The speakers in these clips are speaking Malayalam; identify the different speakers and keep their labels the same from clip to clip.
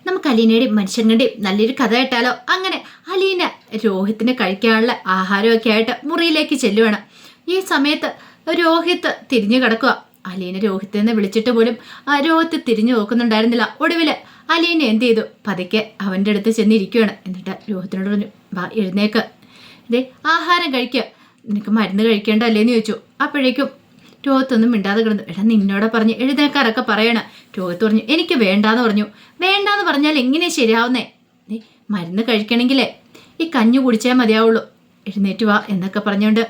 Speaker 1: നമുക്ക് അലീനയുടെയും മനുഷ്യങ്ങളുടെയും നല്ലൊരു കഥ കേട്ടാലോ? അങ്ങനെ അലീന രോഹിത്തിന് കഴിക്കാനുള്ള ആഹാരമൊക്കെ ആയിട്ട് മുറിയിലേക്ക് ചെല്ലുവാണ്. ഈ സമയത്ത് രോഹിത്ത് തിരിഞ്ഞു കിടക്കുക. അലീന രോഹിത്തിനെ വിളിച്ചിട്ട് പോലും രോഹിത്ത് തിരിഞ്ഞു നോക്കുന്നുണ്ടായിരുന്നില്ല. ഒടുവില് അലീന എന്ത് ചെയ്തു? പതുക്കെ അവൻ്റെ അടുത്ത് ചെന്നിരിക്കുകയാണ്. എന്നിട്ട് രോഹിത്തിനോട് പറഞ്ഞു, വാ എഴുന്നേക്ക്, ഇതേ ആഹാരം കഴിക്കുക, നിനക്ക് മരുന്ന് കഴിക്കേണ്ടല്ലേന്ന് ചോദിച്ചു. അപ്പോഴേക്കും രോഹിത്തൊന്നും മിണ്ടാതെ കിടന്നു. എടാ നിന്നോടെ പറഞ്ഞ് എഴുന്നേക്കാരൊക്കെ പറയണം. രോഹിത്ത് പറഞ്ഞു, എനിക്ക് വേണ്ടാന്ന് പറഞ്ഞു. വേണ്ടാന്ന് പറഞ്ഞാൽ എങ്ങനെയാ ശരിയാവുന്നേ? മരുന്ന് കഴിക്കണമെങ്കിലേ ഈ കഞ്ഞി കുടിച്ചാൽ മതിയാവുള്ളൂ, എഴുന്നേറ്റ് വാ എന്നൊക്കെ പറഞ്ഞുകൊണ്ട്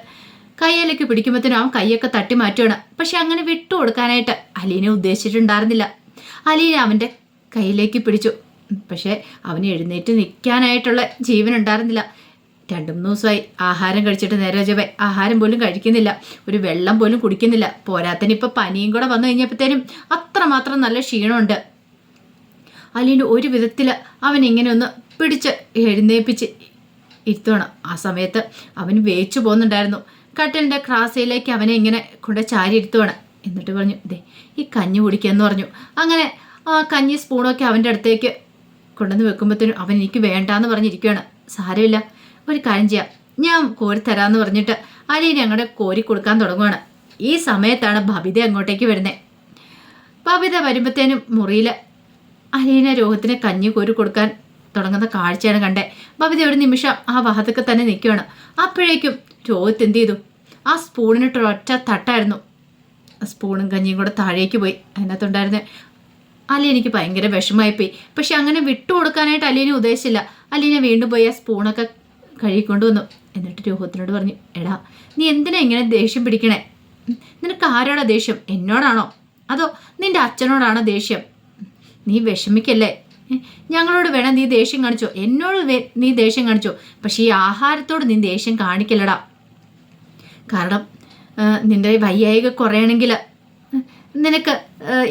Speaker 1: കയ്യിലേക്ക് പിടിക്കുമ്പോഴത്തേനും അവൻ കൈയൊക്കെ തട്ടി മാറ്റുകയാണ്. പക്ഷെ അങ്ങനെ വിട്ടു കൊടുക്കാനായിട്ട് അലീന ഉദ്ദേശിച്ചിട്ടുണ്ടായിരുന്നില്ല. അലീന അവൻ്റെ കയ്യിലേക്ക് പിടിച്ചു. പക്ഷേ അവന് എഴുന്നേറ്റ് നിൽക്കാനായിട്ടുള്ള ജീവനുണ്ടായിരുന്നില്ല. 2-3 ദിവസമായി ആഹാരം കഴിച്ചിട്ട് നേരെ ആഹാരം പോലും കഴിക്കുന്നില്ല, ഒരു വെള്ളം പോലും കുടിക്കുന്നില്ല. പോരാത്തന് ഇപ്പം പനിയും കൂടെ വന്നു കഴിഞ്ഞപ്പോഴത്തേനും അത്രമാത്രം നല്ല ക്ഷീണമുണ്ട്. അലീന ഒരു വിധത്തിൽ അവൻ ഇങ്ങനെ ഒന്ന് പിടിച്ച് എഴുന്നേപ്പിച്ച് ഇരുത്തണം. ആ സമയത്ത് അവന് വേച്ചു പോകുന്നുണ്ടായിരുന്നു. കട്ടലിൻ്റെ ക്രാസയിലേക്ക് അവനെ ഇങ്ങനെ കൊണ്ട് ചാരി ഇരുത്തുവാണ്. എന്നിട്ട് പറഞ്ഞു, ദേ ഈ കഞ്ഞി കുടിക്കാമെന്ന് പറഞ്ഞു. അങ്ങനെ ആ കഞ്ഞി സ്പൂണൊക്കെ അവൻ്റെ അടുത്തേക്ക് കൊണ്ടുവന്ന് വെക്കുമ്പോഴത്തേനും അവൻ എനിക്ക് വേണ്ടാന്ന് പറഞ്ഞിരിക്കുകയാണ്. സാരമില്ല, ഒരു കാര്യം ചെയ്യാം, ഞാൻ കോരിത്തരാമെന്ന് പറഞ്ഞിട്ട് അലീന അങ്ങോട്ട് കോരി കൊടുക്കാൻ തുടങ്ങുവാണ്. ഈ സമയത്താണ് ബബിത അങ്ങോട്ടേക്ക് വരുന്നത്. ബബിത വരുമ്പോഴത്തേനും മുറിയിൽ അലീന രോഹിത്തിന് കഞ്ഞി കോരി കൊടുക്കാൻ തുടങ്ങുന്ന കാഴ്ചയാണ് കണ്ടേ. ബബിത ഒരു നിമിഷം ആ ഭാഗത്തൊക്കെ തന്നെ നിൽക്കുകയാണ്. അപ്പോഴേക്കും രോഹിത്ത് എന്ത് ചെയ്തു? ആ സ്പൂണിനിട്ട് ഒറ്റ തട്ടായിരുന്നു. സ്പൂണും കഞ്ഞിയും കൂടെ താഴേക്ക് പോയി. അതിനകത്തുണ്ടായിരുന്നത് അലീനയ്ക്ക് ഭയങ്കര വിഷമമായിപ്പോയി. പക്ഷെ അങ്ങനെ വിട്ടു കൊടുക്കാനായിട്ട് അലീന ഉദ്ദേശിച്ചില്ല. അലീന വീണ്ടും പോയി ആ സ്പൂണൊക്കെ കഴുകിക്കൊണ്ട് വന്നു. എന്നിട്ട് രോഹിത്തിനോട് പറഞ്ഞു, എടാ നീ എന്തിനാ ഇങ്ങനെ ദേഷ്യം പിടിക്കണേ? നിനക്ക് ആരോടാ ദേഷ്യം? എന്നോടാണോ അതോ നിന്റെ അച്ഛനോടാണോ ദേഷ്യം? നീ വിഷമിക്കല്ലേ, ഞങ്ങളോട് വേണം നീ ദേഷ്യം കാണിച്ചോ, എന്നോട് നീ ദേഷ്യം കാണിച്ചോ, പക്ഷേ ഈ ആഹാരത്തോട് നീ ദേഷ്യം കാണിക്കല്ലടാ. കാരണം നിന്റെ വയ്യായിക കുറയണമെങ്കിൽ, നിനക്ക്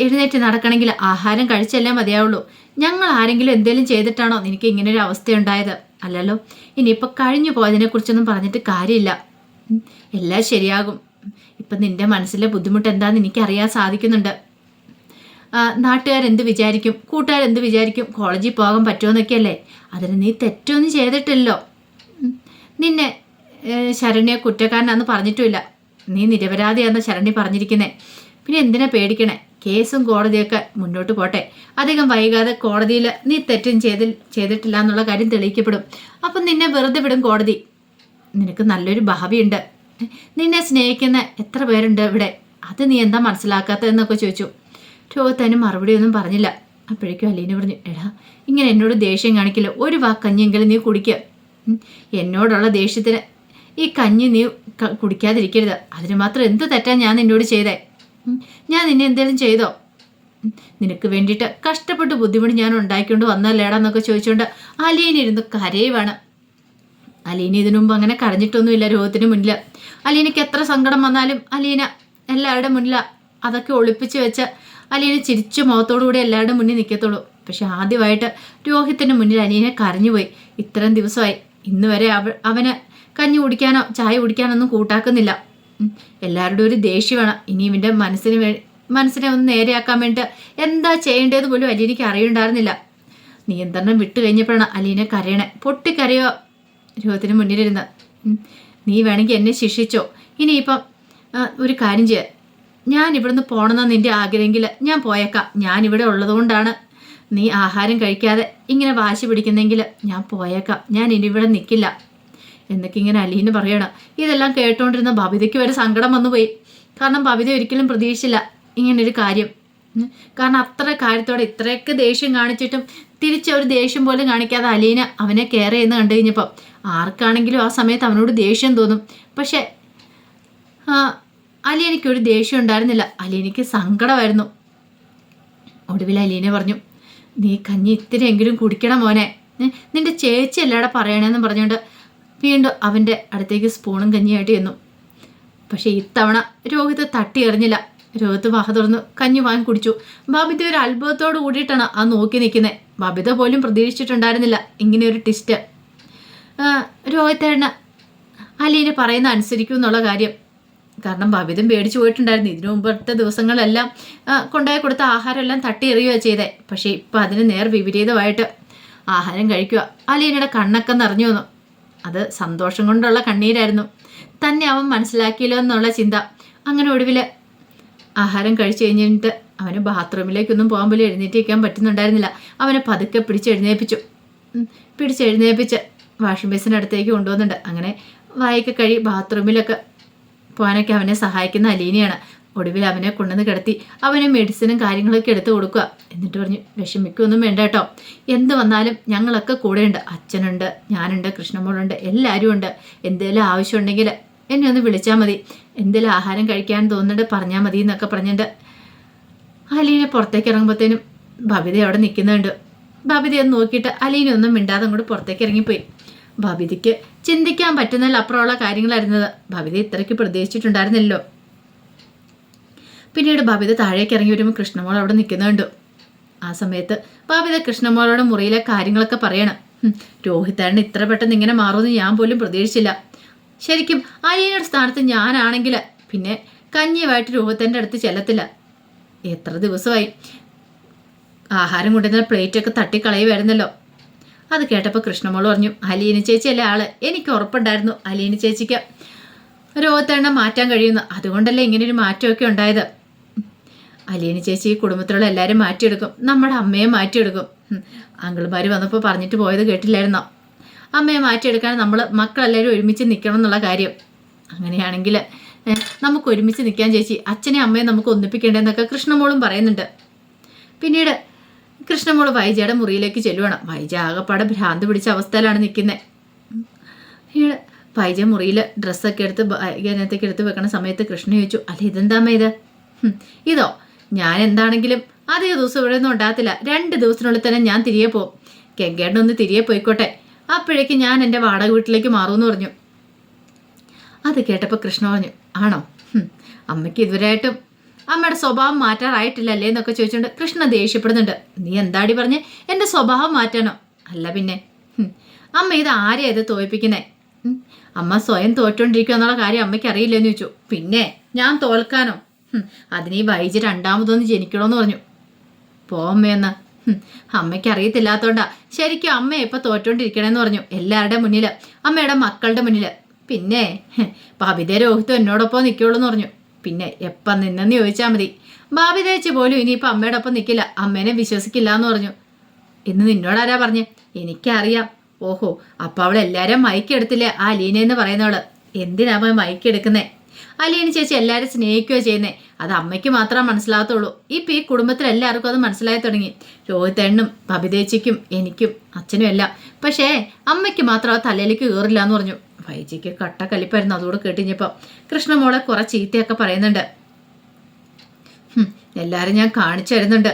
Speaker 1: എഴുന്നേറ്റ് നടക്കണമെങ്കിൽ ആഹാരം കഴിച്ചല്ലേ മതിയാവുള്ളൂ. ഞങ്ങൾ ആരെങ്കിലും എന്തെങ്കിലും ചെയ്തിട്ടാണോ നിനക്ക് ഇങ്ങനൊരു അവസ്ഥയുണ്ടായത്? അല്ലല്ലോ. ഇനിയിപ്പോൾ കഴിഞ്ഞു പോയതിനെക്കുറിച്ചൊന്നും പറഞ്ഞിട്ട് കാര്യമില്ല, എല്ലാം ശരിയാകും. ഇപ്പം നിൻ്റെ മനസ്സിലെ ബുദ്ധിമുട്ട് എന്താണെന്ന് എനിക്കറിയാൻ സാധിക്കുന്നുണ്ട്. നാട്ടുകാരെന്ത് വിചാരിക്കും, കൂട്ടുകാരെന്ത് വിചാരിക്കും, കോളേജിൽ പോകാൻ പറ്റുമെന്നൊക്കെയല്ലേ. അതിന് നീ തെറ്റൊന്നും ചെയ്തിട്ടില്ലല്ലോ. നിന്നെ ശരണ്യ കുറ്റക്കാരനാന്ന് പറഞ്ഞിട്ടുമില്ല, നീ നിരപരാധിയാണെന്ന് ശരണ്യ പറഞ്ഞിരിക്കുന്നത്. പിന്നെ എന്തിനാ പേടിക്കണേ? കേസും കോടതിയൊക്കെ മുന്നോട്ട് പോട്ടെ. അധികം വൈകാതെ കോടതിയിൽ നീ തെറ്റും ചെയ്തിട്ടില്ല എന്നുള്ള കാര്യം തെളിയിക്കപ്പെടും. അപ്പം നിന്നെ വെറുതെ വിടും കോടതി. നിനക്ക് നല്ലൊരു ഭാവിയുണ്ട്, നിന്നെ സ്നേഹിക്കുന്ന എത്ര പേരുണ്ട് ഇവിടെ, അത് നീ എന്താ മനസ്സിലാക്കാത്തതെന്നൊക്കെ ചോദിച്ചു. രോഹിത്തന് മറുപടി ഒന്നും പറഞ്ഞില്ല. അപ്പോഴേക്കും അലീന പറഞ്ഞു, എടാ ഇങ്ങനെ എന്നോട് ദേഷ്യം കാണിക്കില്ല, ഒരു കഞ്ഞിയെങ്കിലും നീ കുടിക്കുക. എന്നോടുള്ള ദേഷ്യത്തിന് ഈ കഞ്ഞി നീ കുടിക്കാതിരിക്കരുത്. അതിന് മാത്രം എന്ത് തെറ്റാ ഞാൻ നിന്നോട് ചെയ്തേ? ഞാൻ നിന്നെ എന്തെങ്കിലും ചെയ്തോ? നിനക്ക് വേണ്ടിയിട്ട് കഷ്ടപ്പെട്ട് ബുദ്ധിമുട്ട് ഞാൻ ഉണ്ടാക്കിക്കൊണ്ട് വന്നല്ലേടാന്നൊക്കെ ചോദിച്ചുകൊണ്ട് അലീന ഇരുന്ന് കരയുവാണ്. അലീന ഇതിനു മുമ്പ് അങ്ങനെ കരഞ്ഞിട്ടൊന്നുമില്ല രോഹിത്തിന് മുന്നിൽ. അലീനയ്ക്ക് എത്ര സങ്കടം വന്നാലും അലീന എല്ലാവരുടെ മുന്നിൽ അതൊക്കെ ഒളിപ്പിച്ച് വെച്ച് അലീന ചിരിച്ചു മുഖത്തോടുകൂടി എല്ലാവരുടെ മുന്നിൽ നിൽക്കത്തുള്ളൂ. പക്ഷെ ആദ്യമായിട്ട് രോഹിത്തിൻ്റെ മുന്നിൽ അലീന കരഞ്ഞുപോയി. ഇത്രയും ദിവസമായി, ഇന്ന് വരെ അവന് കഞ്ഞി കുടിക്കാനോ ചായ കുടിക്കാനോ ഒന്നും കൂട്ടാക്കുന്നില്ല. എല്ലാവരുടെയും ഒരു ദേഷ്യമാണ്. ഇനി ഇവൻ്റെ മനസ്സിനെ ഒന്ന് നേരെയാക്കാൻ വേണ്ടിയിട്ട് എന്താ ചെയ്യേണ്ടത് പോലും അലീനയ്ക്ക് അറിയുണ്ടായിരുന്നില്ല. നിയന്ത്രണം വിട്ടു കഴിഞ്ഞപ്പോഴാണ് അലീന കരയണേ. പൊട്ടിക്കരയോ രോഹിത്തിന് മുന്നിലിരുന്ന്. നീ വേണമെങ്കിൽ എന്നെ ശിക്ഷിച്ചോ, ഇനിയിപ്പം ഒരു കാര്യം ചെയ്യുക, ഞാൻ ഇവിടുന്ന് പോകണമെന്ന് നിൻ്റെ ആഗ്രഹമെങ്കിൽ ഞാൻ പോയേക്കാം. ഞാനിവിടെ ഉള്ളതുകൊണ്ടാണ് നീ ആഹാരം കഴിക്കാതെ ഇങ്ങനെ വാശി പിടിക്കുന്നെങ്കിൽ ഞാൻ പോയേക്കാം, ഞാൻ ഇനി ഇവിടെ നിൽക്കില്ല എന്നൊക്കെ ഇങ്ങനെ അലീന പറയണം. ഇതെല്ലാം കേട്ടോണ്ടിരുന്ന ബബിതയ്ക്ക് വരെ സങ്കടം വന്നുപോയി. കാരണം ബബിത ഒരിക്കലും പ്രതീക്ഷിച്ചില്ല ഇങ്ങനൊരു കാര്യം. കാരണം അത്ര കാര്യത്തോടെ ഇത്രയൊക്കെ ദേഷ്യം കാണിച്ചിട്ടും തിരിച്ചൊരു ദേഷ്യം പോലും കാണിക്കാതെ അലീന അവനെ കെയർ ചെയ്യുന്ന കണ്ടു കഴിഞ്ഞപ്പം ആർക്കാണെങ്കിലും ആ സമയത്ത് അവനോട് ദേഷ്യം തോന്നും. പക്ഷേ അലീനയ്ക്കൊരു ദേഷ്യം ഉണ്ടായിരുന്നില്ല, അലീനയ്ക്ക് സങ്കടമായിരുന്നു. ഒടുവിൽ അലീന പറഞ്ഞു, നീ കഞ്ഞി ഇത്തിരിയെങ്കിലും കുടിക്കണം മോനെ, നിന്റെ ചേച്ചി എല്ലാടെ പറയണേന്ന് പറഞ്ഞുകൊണ്ട് വീണ്ടും അവൻ്റെ അടുത്തേക്ക് സ്പൂണും കഞ്ഞിയായിട്ട് ചെന്നു. പക്ഷേ ഇത്തവണ രോഹിത് തട്ടി എറിഞ്ഞില്ല. രോഹിത് വാഹ തുറന്ന് കഞ്ഞി വാങ്ങി കുടിച്ചു. ബബിത ഒരു അത്ഭുതത്തോട് കൂടിയിട്ടാണ് ആ നോക്കി നിൽക്കുന്നത്. ബബിത പോലും പ്രതീക്ഷിച്ചിട്ടുണ്ടായിരുന്നില്ല ഇങ്ങനെയൊരു ട്വിസ്റ്റ്. രോഹിത്തേട്ടന് അലീന പറയുന്ന അനുസരിക്കും എന്നുള്ള കാര്യം കാരണം ബബിതും പേടിച്ചു പോയിട്ടുണ്ടായിരുന്നു. ഇതിനു മുമ്പത്തെ ദിവസങ്ങളെല്ലാം കൊണ്ടുപോയി കൊടുത്ത ആഹാരമെല്ലാം തട്ടി എറിയുകയാണ് ചെയ്തേ. പക്ഷേ ഇപ്പം അതിന് നേർ വിപരീതമായിട്ട് ആഹാരം കഴിക്കുക. അലീനയുടെ കണ്ണൊക്കെ നിറഞ്ഞു വന്നു. അത് സന്തോഷം കൊണ്ടുള്ള കണ്ണീരായിരുന്നു. തന്നെ അവൻ മനസ്സിലാക്കിയല്ലോ എന്നുള്ള ചിന്ത. അങ്ങനെ ഒടുവിൽ ആഹാരം കഴിച്ചു കഴിഞ്ഞിട്ട് അവന് ബാത്റൂമിലേക്കൊന്നും പോകാൻ പോലും എഴുന്നേറ്റിരിക്കാൻ പറ്റുന്നുണ്ടായിരുന്നില്ല. അവനെ പതുക്കെ പിടിച്ചെഴുന്നേപ്പിച്ച് വാഷിംഗ് ബേസിൻ്റെ അടുത്തേക്ക് കൊണ്ടുവന്നുണ്ട്. അങ്ങനെ വായൊക്കെ കഴി ബാത്റൂമിലൊക്കെ പോകാനൊക്കെ അവനെ സഹായിക്കുന്ന അലീനയാണ്. ഒടുവിൽ അവനെ കൊണ്ടുവന്ന് കിടത്തി അവന് മെഡിസിനും കാര്യങ്ങളൊക്കെ എടുത്ത് കൊടുക്കുക. എന്നിട്ട് പറഞ്ഞു, വിഷമിക്കൊന്നും വേണ്ട കേട്ടോ, എന്ത് വന്നാലും ഞങ്ങളൊക്കെ കൂടെയുണ്ട്. അച്ഛനുണ്ട്, ഞാനുണ്ട്, കൃഷ്ണമോളുണ്ട്, എല്ലാവരും ഉണ്ട്. എന്തെങ്കിലും ആവശ്യമുണ്ടെങ്കിൽ എന്നെ ഒന്ന് വിളിച്ചാൽ മതി, എന്തെങ്കിലും ആഹാരം കഴിക്കാൻ തോന്നുന്നുണ്ട് പറഞ്ഞാൽ മതി എന്നൊക്കെ പറഞ്ഞിട്ട് അലീന പുറത്തേക്ക് ഇറങ്ങുമ്പോഴത്തേനും ബബിത അവിടെ നിൽക്കുന്നുണ്ട്. ബബിതയൊന്ന് നോക്കിയിട്ട് അലീന ഒന്നും മിണ്ടാതെ അങ്ങോട്ട് പുറത്തേക്ക് ഇറങ്ങിപ്പോയി. ബബിതയ്ക്ക് ചിന്തിക്കാൻ പറ്റുന്നതിൽ അപ്പുറമുള്ള കാര്യങ്ങളായിരുന്നത്. ബബിത ഇത്രയ്ക്ക് പ്രതീക്ഷിച്ചിട്ടുണ്ടായിരുന്നല്ലോ. പിന്നീട് ബബിത താഴേക്ക് ഇറങ്ങി വരുമ്പോൾ കൃഷ്ണമോൾ അവിടെ നിൽക്കുന്നുണ്ട്. ആ സമയത്ത് ബബിത കൃഷ്ണമോളോട് മുറിയിലെ കാര്യങ്ങളൊക്കെ പറയണം. രോഹിത്തേട്ടൻ ഇത്ര പെട്ടെന്ന് ഇങ്ങനെ മാറുമെന്ന് ഞാൻ പോലും പ്രതീക്ഷിച്ചില്ല. ശരിക്കും അലീനയുടെ സ്ഥാനത്ത് ഞാനാണെങ്കിൽ പിന്നെ കഞ്ഞിയുമായിട്ട് രോഹിത്തേൻ്റെ അടുത്ത് ചെല്ലത്തില്ല. എത്ര ദിവസമായി ആഹാരം കൊണ്ടുവന്ന പ്ലേറ്റൊക്കെ തട്ടിക്കളയുമായിരുന്നല്ലോ. അത് കേട്ടപ്പോൾ കൃഷ്ണമോൾ പറഞ്ഞു, അലീന ചേച്ചിയല്ലേ ആള്, എനിക്ക് ഉറപ്പുണ്ടായിരുന്നു അലീന ചേച്ചിക്ക് രോഹിത്തേട്ടനെ മാറ്റാൻ കഴിയുന്നു. അതുകൊണ്ടല്ലേ ഇങ്ങനൊരു മാറ്റമൊക്കെ ഉണ്ടായത്. അലീന ചേച്ചി ഈ കുടുംബത്തിലുള്ള എല്ലാവരും മാറ്റിയെടുക്കും, നമ്മുടെ അമ്മയെ മാറ്റിയെടുക്കും. അങ്കിൾമാർ വന്നപ്പോൾ പറഞ്ഞിട്ട് പോയത് കേട്ടില്ലായിരുന്നോ? അമ്മയെ മാറ്റിയെടുക്കാൻ നമ്മൾ മക്കളെല്ലാവരും ഒരുമിച്ച് നിൽക്കണം എന്നുള്ള കാര്യം. അങ്ങനെയാണെങ്കിൽ നമുക്ക് ഒരുമിച്ച് നിൽക്കാൻ ചേച്ചി, അച്ഛനെ അമ്മയെ നമുക്ക് ഒന്നിപ്പിക്കേണ്ടതെന്നൊക്കെ കൃഷ്ണമോളും പറയുന്നുണ്ട്. പിന്നീട് കൃഷ്ണമോൾ വൈജയുടെ മുറിയിലേക്ക് ചെല്ലുവാണ്. വൈജ ആകെപ്പാടെ ഭ്രാന്ത് പിടിച്ച അവസ്ഥയിലാണ് നിൽക്കുന്നത്. പിന്നീട് വൈജ മുറിയിൽ ഡ്രസ്സൊക്കെ എടുത്ത് അതിനകത്തേക്ക് എടുത്ത് വെക്കണ സമയത്ത് കൃഷ്ണ ചോദിച്ചു, അല്ല ഇതെന്താമ്മ ഇത്? ഇതോ, ഞാൻ എന്താണെങ്കിലും അധിക ദിവസം ഇവിടെ ഒന്നും ഉണ്ടാകത്തില്ല. 2 ദിവസത്തിനുള്ളിൽ തന്നെ ഞാൻ തിരികെ പോകും. കെങ്കേട്ടനൊന്ന് തിരികെ പോയിക്കോട്ടെ, അപ്പോഴേക്ക് ഞാൻ എൻ്റെ വാടക വീട്ടിലേക്ക് മാറുമെന്ന് പറഞ്ഞു. അത് കേട്ടപ്പോൾ കൃഷ്ണ പറഞ്ഞു, ആണോ? അമ്മയ്ക്ക് ഇതുവരെയായിട്ടും അമ്മയുടെ സ്വഭാവം മാറ്റാറായിട്ടില്ലല്ലേ എന്നൊക്കെ ചോദിച്ചുകൊണ്ട് കൃഷ്ണ ദേഷ്യപ്പെടുന്നുണ്ട്. നീ എന്താടി പറഞ്ഞ് എൻ്റെ സ്വഭാവം മാറ്റാനോ? അല്ല പിന്നെ അമ്മ ഇത് ആരെയാ ഇത് തോൽപ്പിക്കുന്നേ? അമ്മ സ്വയം തോറ്റോണ്ടിരിക്കുക എന്നുള്ള കാര്യം അമ്മയ്ക്ക് അറിയില്ലെന്ന് ചോദിച്ചു. പിന്നെ ഞാൻ തോൽക്കാനോ? അതിന് ഈ വൈജ് 2ാമതൊന്ന് ജനിക്കണമെന്ന് പറഞ്ഞു. പോമ്മയെന്ന് അമ്മയ്ക്ക് അറിയത്തില്ലാത്തോണ്ടാ. ശരിക്കും അമ്മ ഇപ്പം തോറ്റോണ്ടിരിക്കണമെന്ന് പറഞ്ഞു, എല്ലാവരുടെ മുന്നിൽ, അമ്മയുടെ മക്കളുടെ മുന്നിൽ. പിന്നെ ബബിത രോഹിത്തും എന്നോടൊപ്പം നിൽക്കുള്ളൂ എന്ന് പറഞ്ഞു. പിന്നെ എപ്പം നിന്നെന്ന് ചോദിച്ചാൽ മതി. ബാബിതേച്ചി പോലും ഇനിയിപ്പോൾ അമ്മയുടെ ഒപ്പം നിൽക്കില്ല, അമ്മേനെ വിശ്വസിക്കില്ല എന്ന് പറഞ്ഞു. ഇന്ന് നിന്നോടാരാ പറഞ്ഞേ? എനിക്കറിയാം. ഓഹോ, അപ്പോൾ അവൾ എല്ലാവരും മയക്കെടുത്തില്ലേ ആ അലീന എന്ന് പറയുന്നവള്? എന്തിനാ മയക്കെടുക്കുന്നേ? അലീന ചേച്ചി എല്ലാവരും സ്നേഹിക്കുകയോ ചെയ്യുന്നേ. അത് അമ്മയ്ക്ക് മാത്രമേ മനസ്സിലാകത്തുള്ളൂ. ഇപ്പം ഈ കുടുംബത്തിൽ എല്ലാവർക്കും അത് മനസ്സിലായി തുടങ്ങി. രോഹിത്തേണ്ണും ബബിതേച്ചിക്കും എനിക്കും അച്ഛനും എല്ലാം. പക്ഷേ അമ്മയ്ക്ക് മാത്രം ആ തലയിലേക്ക് കയറില്ല എന്ന് പറഞ്ഞു. വൈജിക്ക് കട്ട കലിപ്പായിരുന്നു. അതോട് കേട്ടിഞ്ഞപ്പോൾ കൃഷ്ണമോളെ കുറെ ചീത്തയൊക്കെ പറയുന്നുണ്ട്. എല്ലാവരും ഞാൻ കാണിച്ചു തരുന്നുണ്ട്,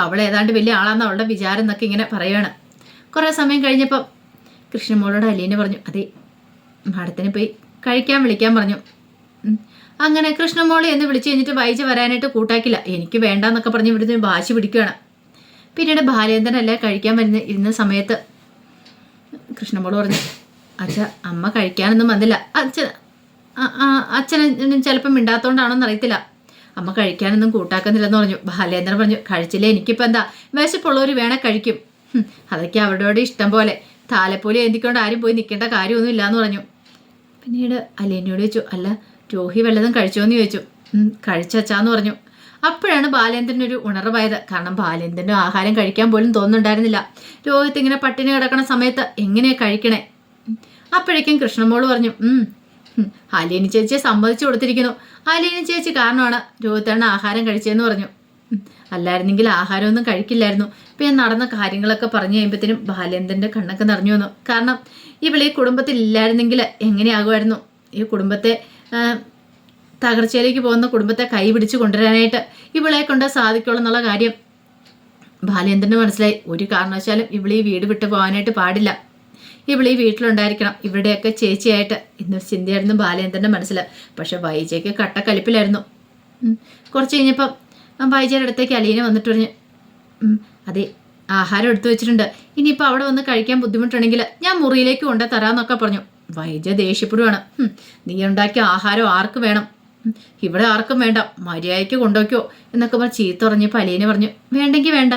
Speaker 1: അവൾ ഏതാണ്ട് വലിയ ആളാന്ന് അവളുടെ വിചാരം എന്നൊക്കെ ഇങ്ങനെ പറയുകയാണ്. കുറേ സമയം കഴിഞ്ഞപ്പോൾ കൃഷ്ണമോളോട് അലീന പറഞ്ഞു, അതെ മാഡത്തിന് പോയി കഴിക്കാൻ വിളിക്കാൻ പറഞ്ഞു. അങ്ങനെ കൃഷ്ണമോളെ എന്ന് വിളിച്ചു കഴിഞ്ഞിട്ട് വൈജ വരാനായിട്ട് കൂട്ടാക്കില്ല. എനിക്ക് വേണ്ടെന്നൊക്കെ പറഞ്ഞ് ഇവിടുന്ന് വാശി പിടിക്കുകയാണ്. പിന്നീട് ബാലേന്ദ്രനല്ല കഴിക്കാൻ ഇരുന്ന സമയത്ത് കൃഷ്ണമോള് പറഞ്ഞു, അച്ഛ അമ്മ കഴിക്കാനൊന്നും വന്നില്ല. അച്ഛന് ചിലപ്പം മിണ്ടാത്തോണ്ടാണോന്ന് അറിയത്തില്ല, അമ്മ കഴിക്കാനൊന്നും കൂട്ടാക്കുന്നില്ലെന്ന് പറഞ്ഞു. ബാലേന്ദ്രൻ പറഞ്ഞു, കഴിച്ചില്ലേ, എനിക്കിപ്പോൾ എന്താ, വിശപ്പുള്ളവർ വേണേ കഴിക്കും, അതൊക്കെ അവരോട് ഇഷ്ടം പോലെ, താലപ്പൊലി എന്തിക്കൊണ്ട് ആരും പോയി നിൽക്കേണ്ട കാര്യമൊന്നും ഇല്ലയെന്ന് പറഞ്ഞു. പിന്നീട് അലീനയോട് ചോദിച്ചു, അല്ല രോഹി വല്ലതും കഴിച്ചോന്ന് ചോദിച്ചു. കഴിച്ചാന്ന് പറഞ്ഞു. അപ്പോഴാണ് ബാലേന്ദ്രനൊരു ഉണർവായത്. കാരണം ബാലേന്ദ്രന് ആഹാരം കഴിക്കാൻ പോലും തോന്നുന്നുണ്ടായിരുന്നില്ല. രോഹിത്ത് ഇങ്ങനെ പട്ടിണി കിടക്കണ സമയത്ത് എങ്ങനെയാ കഴിക്കണേ? അപ്പോഴേക്കും കൃഷ്ണമോള് പറഞ്ഞു, അലീന ചേച്ചിയെ സമ്മതിച്ചു കൊടുത്തിരിക്കുന്നു. അലീന ചേച്ചി കാരണമാണ് രോഹിത്തേണ്ണ ആഹാരം കഴിച്ചതെന്ന് പറഞ്ഞു. അല്ലായിരുന്നെങ്കിൽ ആഹാരമൊന്നും കഴിക്കില്ലായിരുന്നു. പിന്നെ നടന്ന കാര്യങ്ങളൊക്കെ പറഞ്ഞു കഴിയുമ്പോഴത്തേനും ബാലേന്ദ്രൻ്റെ കണ്ണൊക്കെ നിറഞ്ഞു വന്നു. കാരണം ഇവൾ ഈ കുടുംബത്തിൽ ഇല്ലായിരുന്നെങ്കിൽ എങ്ങനെയാകുമായിരുന്നു? ഈ കുടുംബത്തെ തകർച്ചയിലേക്ക് പോകുന്ന കുടുംബത്തെ കൈ പിടിച്ച് കൊണ്ടുവരാനായിട്ട് ഇവളെ കൊണ്ട് സാധിക്കുള്ളൂ എന്നുള്ള കാര്യം ബാലേന്ദ്രന് മനസ്സിലായി. ഒരു കാരണവശാലും ഇവളീ വീട് വിട്ടു പോകാനായിട്ട് പാടില്ല, ഇവളീ വീട്ടിലുണ്ടായിരിക്കണം, ഇവരുടെയൊക്കെ ചേച്ചിയായിട്ട് എന്നൊരു ചിന്തയായിരുന്നു ബാലേന്ദ്രൻ്റെ മനസ്സിൽ. പക്ഷെ വൈജയ്ക്ക് കട്ടക്കലിപ്പിലായിരുന്നു. കുറച്ച് കഴിഞ്ഞപ്പം വൈജയുടെ അടുത്തേക്ക് അലീന വന്നിട്ട് പറഞ്ഞു, അതെ ആഹാരം എടുത്തു വെച്ചിട്ടുണ്ട്, ഇനിയിപ്പോൾ അവിടെ വന്ന് കഴിക്കാൻ ബുദ്ധിമുട്ടുണ്ടെങ്കിൽ ഞാൻ മുറിയിലേക്ക് കൊണ്ടു തരാമെന്നൊക്കെ പറഞ്ഞു. വൈജ ദേഷ്യപ്പെടുവാണ്. നീ ഉണ്ടാക്കിയ ആഹാരം ആർക്ക് വേണം? ഇവിടെ ആർക്കും വേണ്ട, മര്യാദയ്ക്ക് കൊണ്ടുപോയ്ക്കോ എന്നൊക്കെ പറഞ്ഞ് ചീത്ത പറഞ്ഞപ്പോൾ അലീന പറഞ്ഞു വേണ്ടെങ്കിൽ വേണ്ട,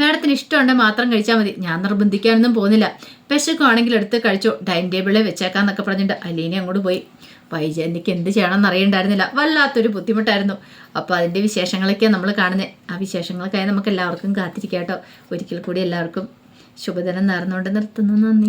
Speaker 1: മാഡത്തിന് ഇഷ്ടമുണ്ടെങ്കിൽ മാത്രം കഴിച്ചാൽ മതി, ഞാൻ നിർബന്ധിക്കാനൊന്നും പോകുന്നില്ല, വിശക്കുവാണെങ്കിൽ എടുത്ത് കഴിച്ചോ, ഡൈനിങ് ടേബിളിൽ വെച്ചേക്കാന്നൊക്കെ പറഞ്ഞിട്ട് അലീന അങ്ങോട്ട് പോയി. വൈജയന്തിക്ക് എന്ത് ചെയ്യണമെന്ന് അറിയണ്ടായിരുന്നില്ല, വല്ലാത്തൊരു ബുദ്ധിമുട്ടായിരുന്നു. അപ്പോൾ അതിൻ്റെ വിശേഷങ്ങളൊക്കെയാണ് നമ്മൾ കാണുന്നത്. ആ വിശേഷങ്ങൾക്കായി നമുക്ക് എല്ലാവർക്കും കാത്തിരിക്കാം കേട്ടോ. ഒരിക്കൽ കൂടി എല്ലാവർക്കും ശുഭദിനം നേർന്നുകൊണ്ട് നിർത്തുന്നു. നന്ദി.